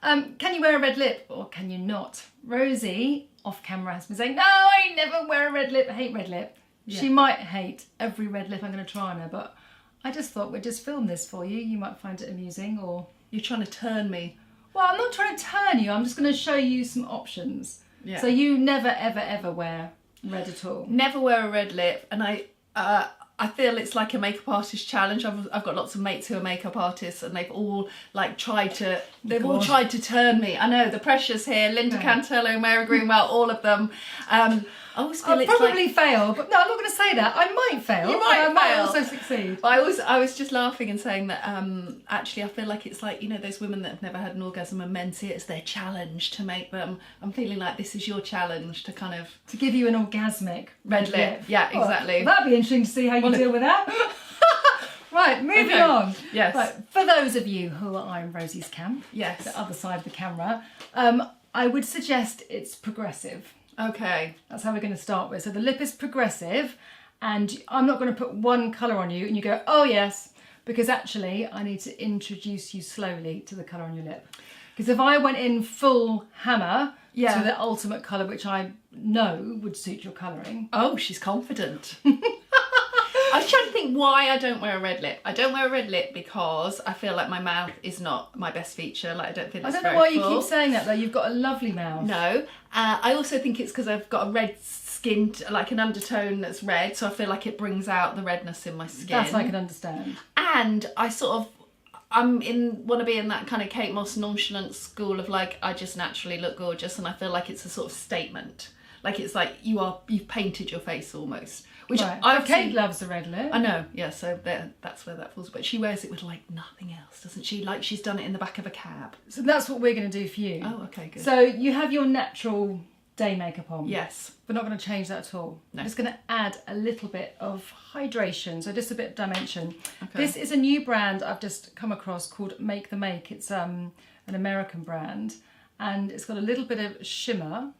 Can you wear a red lip or can you not? Rosie, off camera, has been saying, no, I never wear a red lip. I hate red lip. Yeah. She might hate every red lip I'm going to try on her, but I just thought we'd just film this for you. You might find it amusing, or... You're trying to turn me. Well, I'm not trying to turn you. I'm just going to show you some options. Yeah. So you never, ever, ever wear red at all? Never wear a red lip. And I feel it's like a makeup artist challenge. I've got lots of mates who are makeup artists, and they've all tried to turn me. I know, the pressure's here. Linda Cantello, Mary Greenwell, all of them. I always feel I'll probably fail, but no, I'm not going to say that. I might fail. You might I might also succeed. But I was just laughing and saying that actually I feel like it's like, you know, those women that have never had an orgasm and men see it as their challenge to make them. I'm feeling like this is your challenge to kind of... To give you an orgasmic red lip. Yeah, exactly. Well, that'd be interesting to see how you deal with that. Right, moving on. Yes. Right, for those of you who are in Rosie's camp, yes, the other side of the camera, I would suggest it's progressive. Okay. That's how we're going to start with. So the lip is progressive, and I'm not going to put one colour on you and you go, oh yes, because actually I need to introduce you slowly to the colour on your lip. Because if I went in full hammer to the ultimate colour, which I know would suit your colouring. Oh, she's confident. I was trying to think why I don't wear a red lip. I don't wear a red lip because I feel like my mouth is not my best feature. Like, I don't feel it's very full. I don't know why you keep saying that though. You've got a lovely mouth. No. I also think it's because I've got a red skin, like an undertone that's red, so I feel like it brings out the redness in my skin. That I can understand. And I want to be in that kind of Kate Moss nonchalant school of like, I just naturally look gorgeous, and I feel like it's a sort of statement. Like, it's like you've painted your face almost. Which Kate loves the red lip. I know, yeah, so that's where that falls. But she wears it with like nothing else, doesn't she? Like she's done it in the back of a cab. So that's what we're going to do for you. Oh, okay, good. So you have your natural day makeup on. Yes. We're not going to change that at all. No. I'm just going to add a little bit of hydration, so just a bit of dimension. Okay. This is a new brand I've just come across called Make the Make. It's an American brand, and it's got a little bit of shimmer.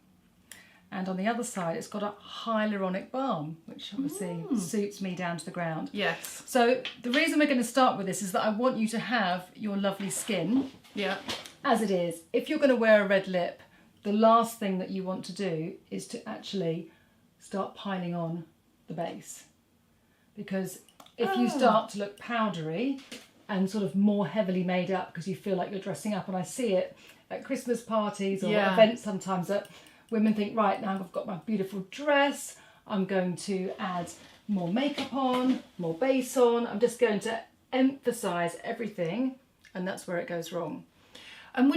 And on the other side, it's got a hyaluronic balm, which obviously suits me down to the ground. Yes. So the reason we're going to start with this is that I want you to have your lovely skin. Yeah. As it is. If you're going to wear a red lip, the last thing that you want to do is to actually start piling on the base. Because if you start to look powdery and sort of more heavily made up because you feel like you're dressing up, and I see it at Christmas parties or events sometimes that women think, right, now I've got my beautiful dress, I'm going to add more makeup on, more base on, I'm just going to emphasise everything, and that's where it goes wrong. And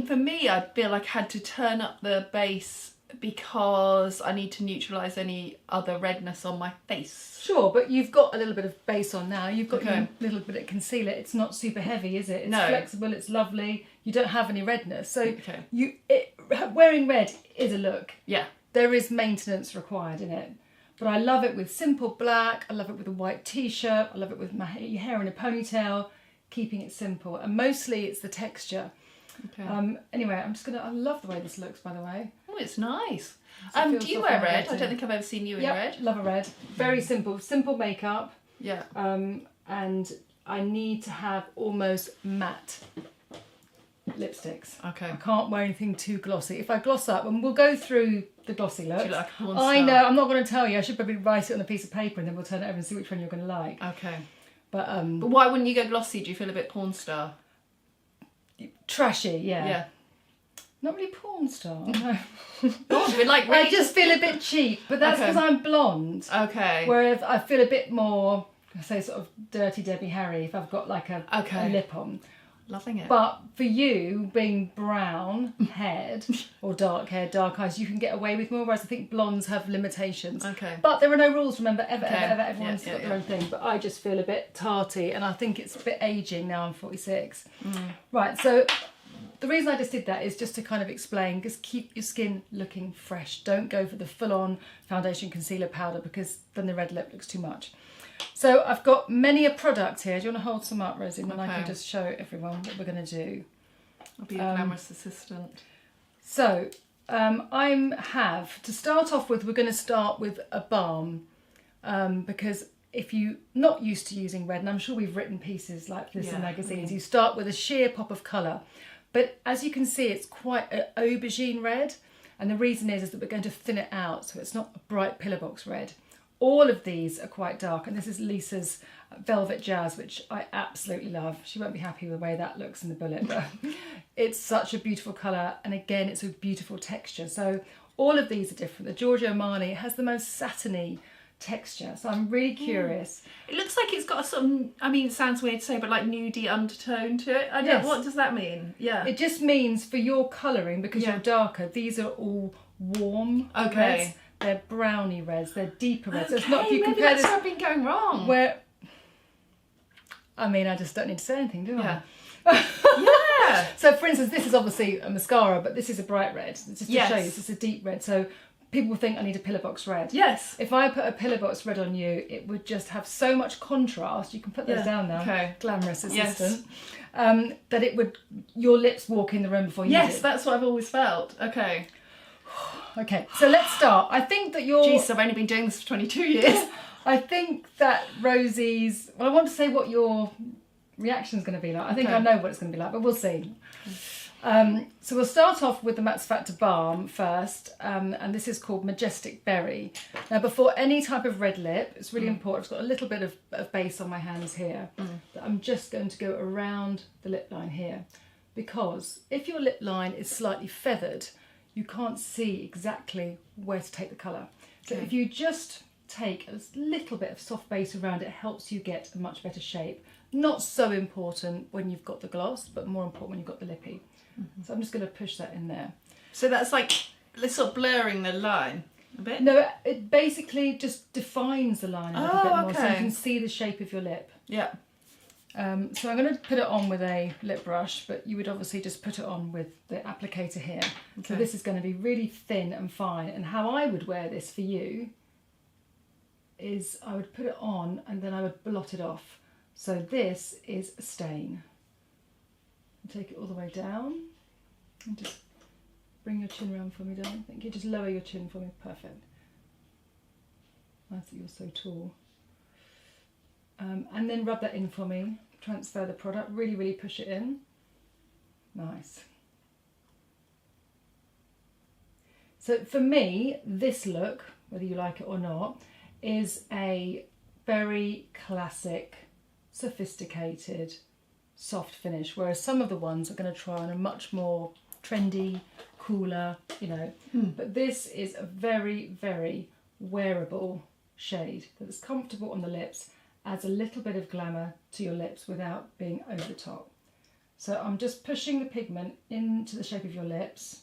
for me, I feel like I had to turn up the base because I need to neutralise any other redness on my face. Sure, but you've got a little bit of base on now, you've got a little bit of concealer, it's not super heavy, is it? It's flexible, it's lovely, you don't have any redness. So wearing red is a look. Yeah. There is maintenance required in it. But I love it with simple black, I love it with a white t-shirt, I love it with your hair in a ponytail, keeping it simple. And mostly it's the texture. Okay. Anyway, I love the way this looks, by the way. Oh, it's nice. Do you wear red? I don't think I've ever seen you in red. Love a red. Very simple makeup. Yeah. And I need to have almost matte lipsticks. Okay. I can't wear anything too glossy. If I gloss up, and we'll go through the glossy looks. Do you like a porn I star? know, I'm not going to tell you. I should probably write it on a piece of paper and then we'll turn it over and see which one you're going to like. Okay. But why wouldn't you go glossy? Do you feel a bit porn star? Trashy, yeah. Yeah. Not really porn star, no. I just feel a bit cheap, but that's because I'm blonde. Okay. Whereas I feel a bit more, I say, sort of Dirty Debbie Harry if I've got like a lip on. Loving it. But for you, being brown haired or dark haired, dark eyes, you can get away with more, whereas I think blondes have limitations. Okay. But there are no rules, remember, ever. Everyone's got their own thing. But I just feel a bit tarty, and I think it's a bit ageing now. I'm 46. Right, so the reason I just did that is just to kind of explain, just keep your skin looking fresh. Don't go for the full-on foundation, concealer, powder, because then the red lip looks too much. So I've got many a product here. Do you want to hold some up, Rosie? And then I can just show everyone what we're going to do. I'll be a glamorous assistant. So to start off with, we're going to start with a balm. Because if you're not used to using red, and I'm sure we've written pieces like this in magazines, you start with a sheer pop of colour. But as you can see, it's quite an aubergine red. And the reason is that we're going to thin it out, so it's not a bright pillar box red. All of these are quite dark, and this is Lisa's Velvet Jazz, which I absolutely love. She won't be happy with the way that looks in the bullet, but it's such a beautiful colour, and again, it's a beautiful texture. So all of these are different. The Giorgio Armani has the most satiny texture, so I'm really curious. It looks like it's got some, I mean, it sounds weird to say, but like nudie undertone to it. I don't, what does that mean? Yeah. It just means for your colouring, because you're darker, these are all warm reds. They're browny reds, they're deeper reds. So it's not, if you compare that's this, where I've been going wrong. Where, I mean, I just don't need to say anything, do I? Yeah. So for instance, this is obviously a mascara, but this is a bright red. Just to show you, this is a deep red. So people think I need a pillar box red. Yes. If I put a pillar box red on you, it would just have so much contrast. You can put those down now. Okay. Glamorous assistant. That it would, your lips walk in the room before you do. Yes, that's what I've always felt. Okay. Okay, so let's start. I think that you're... Jeez, I've only been doing this for 22 years. I think that Rosie's... Well, I want to say what your reaction is going to be like. I think I know what it's going to be like, but we'll see. So we'll start off with the Max Factor Balm first, and this is called Majestic Berry. Now, before any type of red lip, it's really important. I've got a little bit of base on my hands here that I'm just going to go around the lip line here, because if your lip line is slightly feathered, you can't see exactly where to take the colour. So if you just take a little bit of soft base around, it helps you get a much better shape. Not so important when you've got the gloss, but more important when you've got the lippy. So I'm just going to push that in there. So that's like, it's sort of blurring the line a bit? No, it basically just defines the line a little bit more, so you can see the shape of your lip. Yeah. So I'm going to put it on with a lip brush, but you would obviously just put it on with the applicator here. So this is going to be really thin and fine. And how I would wear this for you is I would put it on and then I would blot it off. So this is a stain. Take it all the way down and just bring your chin round for me, darling. Thank you. Just lower your chin for me. Perfect. Nice that you're so tall. And then rub that in for me. Transfer the product. Really, really push it in. Nice. So for me, this look, whether you like it or not, is a very classic, sophisticated, soft finish, whereas some of the ones are going to try on a much more trendy, cooler, you know. But this is a very, very wearable shade that's comfortable on the lips, adds a little bit of glamour to your lips without being over the top. So I'm just pushing the pigment into the shape of your lips,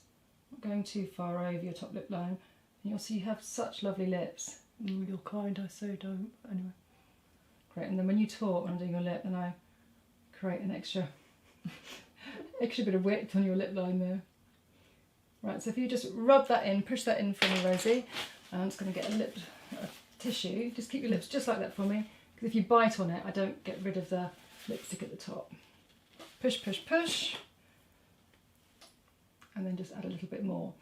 not going too far over your top lip line, and you'll see you have such lovely lips. You're kind, I so don't. Anyway. Great, and then when you talk, when I'm doing your lip, then I create an extra bit of width on your lip line there. Right, so if you just rub that in, push that in for me, Rosie. I'm just going to get a tissue. Just keep your lips just like that for me, because if you bite on it, I don't get rid of the lipstick at the top. Push, push, push. And then just add a little bit more.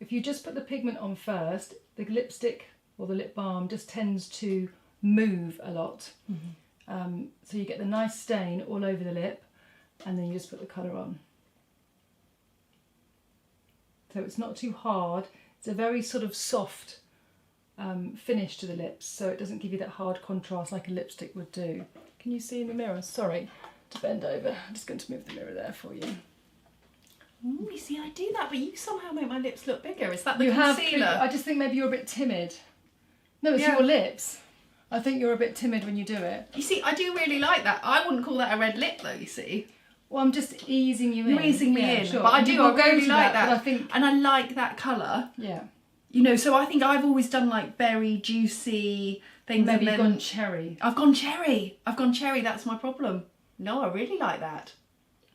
If you just put the pigment on first, the lipstick or the lip balm just tends to move a lot. So you get the nice stain all over the lip, and then you just put the colour on. So it's not too hard. It's a very sort of soft finish to the lips, so it doesn't give you that hard contrast like a lipstick would do. Can you see in the mirror? Sorry to bend over. I'm just going to move the mirror there for you. Ooh, you see, I do that, but you somehow make my lips look bigger. Is that the concealer? I just think maybe you're a bit timid. No, it's your lips. I think you're a bit timid when you do it. You see, I do really like that. I wouldn't call that a red lip though, you see. Well, I'm just easing you in. You're easing me in. Sure. But I do, I really like that. that. I think... And I like that colour. Yeah. You know, so I think I've always done like berry, juicy things. Maybe you've gone cherry. I've gone cherry. That's my problem. No, I really like that.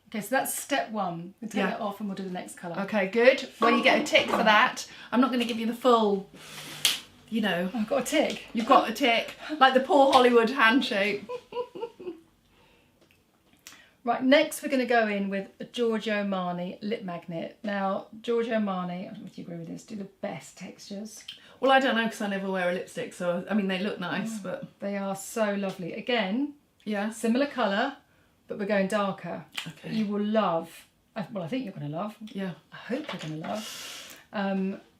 Okay, so that's step one. We'll take it off and we'll do the next colour. Okay, good. Well, you get a tick for that. I'm not going to give you the full, you know. I've got a tick. You've got a tick. Like the poor Hollywood handshake. Right, next we're going to go in with a Giorgio Armani lip magnet. Now, Giorgio Armani, I don't know if you agree with this, do the best textures. Well, I don't know because I never wear a lipstick, so, I mean, they look nice, but... They are so lovely. Again, yeah, similar colour, but we're going darker. Okay. You will love well, I think you're going to love. Yeah. I hope you're going to love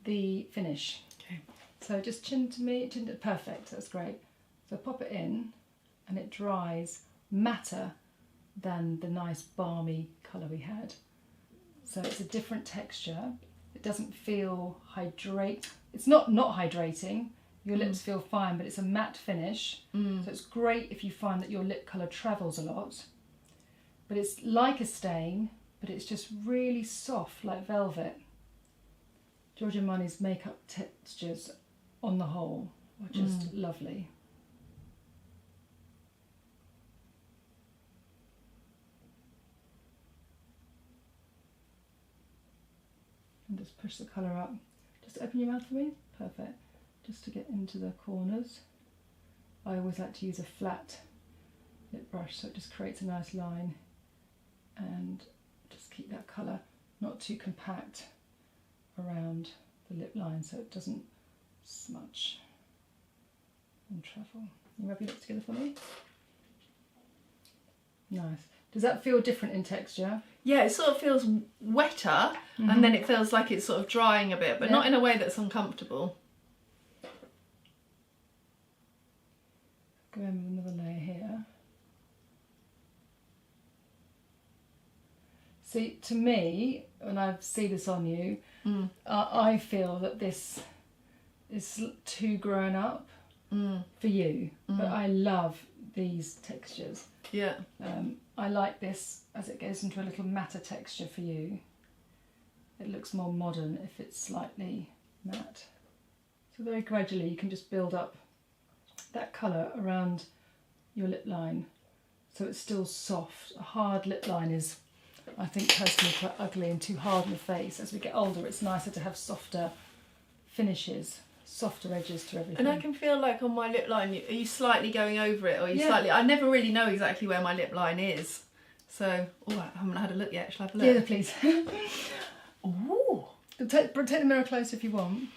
the finish. Okay. So just chin to me, perfect, that's great. So pop it in and it dries matter than the nice balmy colour we had. So it's a different texture. It doesn't feel it's not hydrating. Your lips feel fine, but it's a matte finish. So it's great if you find that your lip colour travels a lot. But it's like a stain, but it's just really soft, like velvet. Giorgio Armani's makeup textures on the whole are just lovely. And just push the colour up. Just open your mouth for me. Perfect. Just to get into the corners. I always like to use a flat lip brush so it just creates a nice line. And just keep that colour not too compact around the lip line so it doesn't smudge and travel. You rub your lips together for me? Nice. Does that feel different in texture? Yeah, it sort of feels wetter and then it feels like it's sort of drying a bit, but not in a way that's uncomfortable. Go in with another layer here. See, to me, when I see this on you, I feel that this is too grown up for you. But I love these textures. Yeah. I like this as it goes into a little matter texture for you. It looks more modern if it's slightly matte. So very gradually you can just build up that colour around your lip line so it's still soft. A hard lip line is, I think, personally quite ugly and too hard on the face. As we get older, it's nicer to have softer finishes, softer edges to everything. And I can feel like on my lip line, are you slightly going over it, or are you slightly? I never really know exactly where my lip line is. So, I haven't had a look yet. Shall I have a look? Yeah, please. Ooh. Take the mirror close if you want.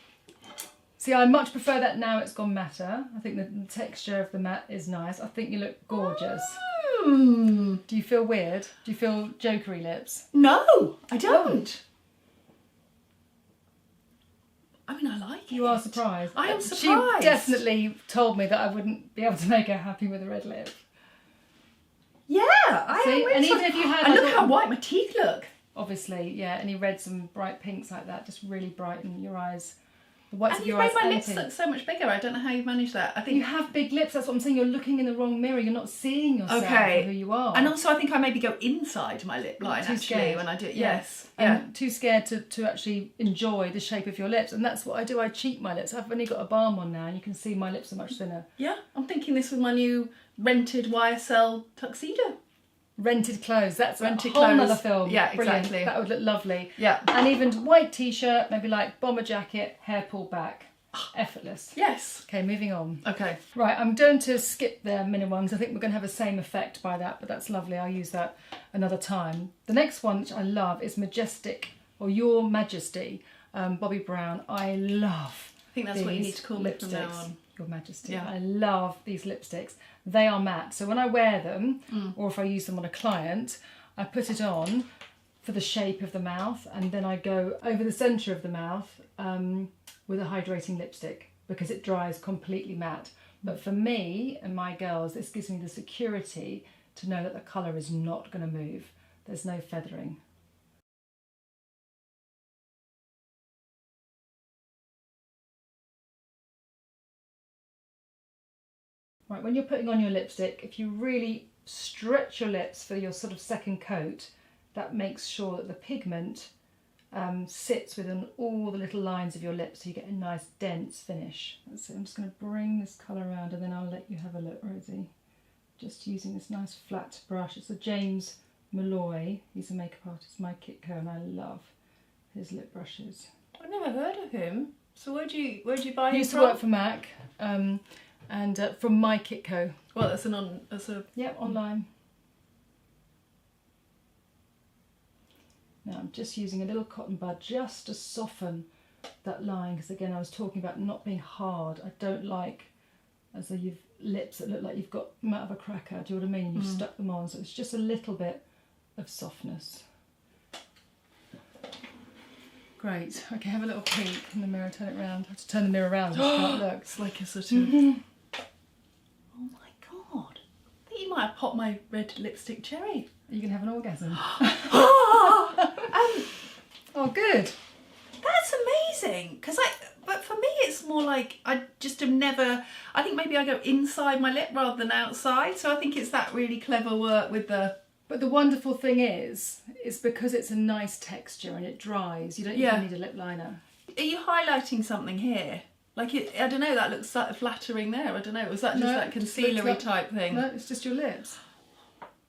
See, I much prefer that now it's gone matter. I think the texture of the matte is nice. I think you look gorgeous. Do you feel weird? Do you feel jokery lips? No, I don't. I mean, I like it. You are surprised. I am surprised. She definitely told me that I wouldn't be able to make her happy with a red lip. Yeah, I am really and even if you had, and look how white my teeth look. Obviously, yeah, any reds and bright pinks like that just really brighten your eyes. The whites And of you've your eyes. made my lips look so much bigger. I don't know how you've managed that. I think you have big lips. That's what I'm saying. You're looking in the wrong mirror. You're not seeing yourself for who you are. And also, I think I maybe go inside my lip line scared. when I do it. Yeah. Yes. And too scared to actually enjoy the shape of your lips. And that's what I do. I cheat my lips. I've only got a balm on now, and you can see my lips are much thinner. Yeah. I'm thinking this with my new rented YSL tuxedo. Rented clothes. That's rented a whole clothes. Another film. Yeah, Brilliant. exactly. That would look lovely. Yeah. And even white t-shirt, maybe like bomber jacket, hair pulled back. Effortless. Yes. Okay, moving on. Okay. Right, I'm going to skip the mini ones. I think we're going to have the same effect by that, but that's lovely. I'll use that another time. The next one, which I love, is Majestic, or Your Majesty, Bobbi Brown. I love I think that's what you need to call me from now lipsticks. on. Your Majesty. Yeah. I love these lipsticks. They are matte. So when I wear them, or if I use them on a client, I put it on for the shape of the mouth, and then I go over the centre of the mouth with a hydrating lipstick because it dries completely matte. But for me and my girls, this gives me the security to know that the colour is not going to move. There's no feathering. Right, when you're putting on your lipstick, if you really stretch your lips for your sort of second coat, that makes sure that the pigment sits within all the little lines of your lips so you get a nice dense finish. That's it. I'm just going to bring this colour around and then I'll let you have a look, Rosie. Just using this nice flat brush. It's a James Malloy. He's a makeup artist, my Kitco, and I love his lip brushes. I've never heard of him. So where'd you buy him from? He used to work for MAC and from my Kitco. Well, that's a Yep, online. Now I'm just using a little cotton bud just to soften that line, because again I was talking about not being hard. I don't like as though you've lips that look like you've got them out of a cracker, do you know what I mean? You've stuck them on, so it's just a little bit of softness. Great. Okay, have a little peek in the mirror. Turn it around. I have to turn the mirror around so you can't look. It's like a sort of... Oh my God. I think you might have popped my red lipstick cherry. You can have an orgasm. Oh, Oh, good. that's amazing. But for me, it's more like I just have never... I think maybe I go inside my lip rather than outside. So I think it's that really clever work with the... But the wonderful thing is because it's a nice texture and it dries, you don't even need a lip liner. Are you highlighting something here? Like, I don't know, that looks sort of flattering there. I don't know, was that just that concealery type thing? No, it's just your lips.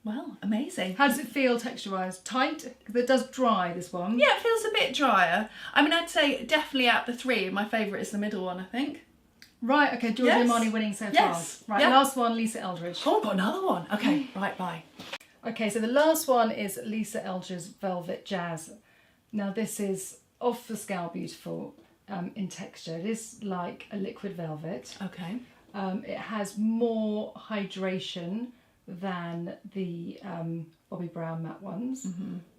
Well, amazing. How does it feel texture-wise? Tight? Because it does dry, this one. Yeah, it feels a bit drier. I mean, I'd say definitely out the three, my favourite is the middle one, I think. Right, okay, Giorgio Armani winning so far. Right, last one, Lisa Eldridge. Oh, I've got another one. Okay, right, bye. Okay, so the last one is Lisa Eldridge's Velvet Jazz. Now this is off the scale beautiful in texture. It is like a liquid velvet. Okay. It has more hydration than the Bobbi Brown matte ones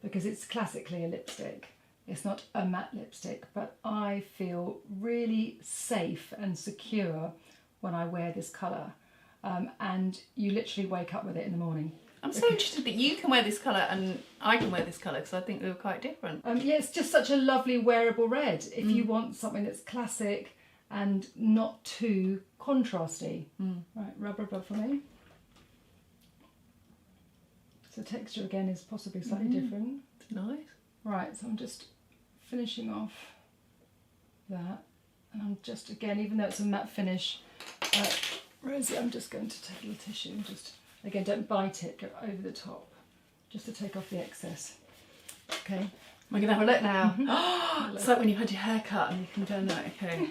because it's classically a lipstick. It's not a matte lipstick, but I feel really safe and secure when I wear this colour. And you literally wake up with it in the morning. I'm so interested that you can wear this colour and I can wear this colour because I think we were quite different. Yeah, it's just such a lovely wearable red if you want something that's classic and not too contrasty. Right, rub for me. So texture again is possibly slightly different. Nice. Right, so I'm just finishing off that. And I'm just, again, even though it's a matte finish, Rosie, I'm just going to take a little tissue and just... Again, don't bite it, go over the top, just to take off the excess. Okay. Am I going to have a look now? It's like when you've had your hair cut and you can turn that, okay.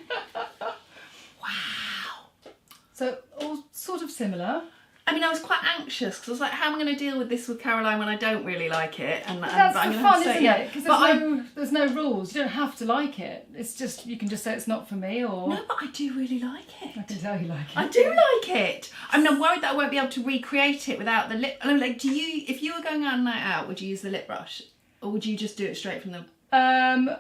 Wow. So, all sort of similar. I mean, I was quite anxious because I was like, how am I going to deal with this with Caroline when I don't really like it? And that's I'm the gonna fun, say, isn't it? Because there's no rules. You don't have to like it. It's just, you can just say it's not for me or... No, but I do really like it. I can tell you like it. I do like it. I mean, I'm worried that I won't be able to recreate it without the lip... I mean, like, if you were going on a night out, would you use the lip brush? Or would you just do it straight from the...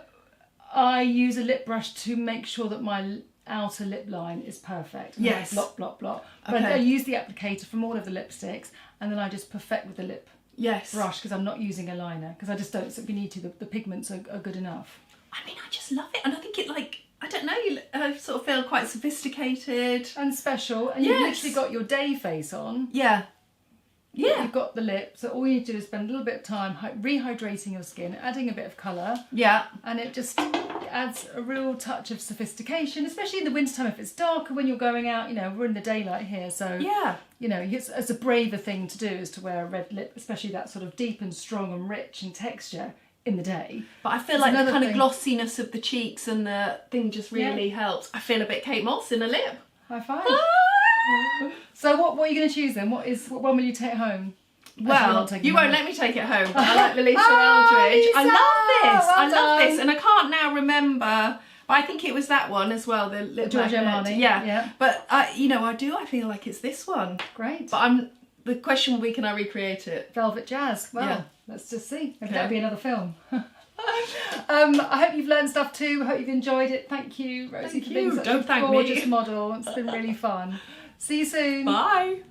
I use a lip brush to make sure that my outer lip line is perfect. Yes. Blot, blot, blot. But I use the applicator from all of the lipsticks and then I just perfect with the lip brush because I'm not using a liner because I just don't simply need to. The pigments are good enough. I mean, I just love it. And I think it like, I don't know, you sort of feel quite sophisticated. And special. And you've literally got your day face on. Yeah. Yeah. You've got the lip, so all you need to do is spend a little bit of time rehydrating your skin, adding a bit of colour. Yeah. And it just adds a real touch of sophistication, especially in the wintertime if it's darker when you're going out. You know, we're in the daylight here, so you know, it's a braver thing to do is to wear a red lip, especially that sort of deep and strong and rich in texture in the day. But I feel like the kind of glossiness of the cheeks and the thing just really helps. I feel a bit Kate Moss in a lip. High five. So what are you going to choose then? What one will you take home? Well, you won't let me take it home, but I like the Lisa Eldridge. Lisa! I love this. Well I love done. this. And I can't now remember, but I think it was that one as well, the lip Giorgio magnet. Armani. Yeah. But, you know, I feel like it's this one. Great. But the question will be, can I recreate it? Velvet Jazz. Well, let's just see. Maybe that'll be another film. I hope you've learned stuff too. I hope you've enjoyed it. Thank you, Rosie, for being such a gorgeous model. It's been really fun. See you soon. Bye.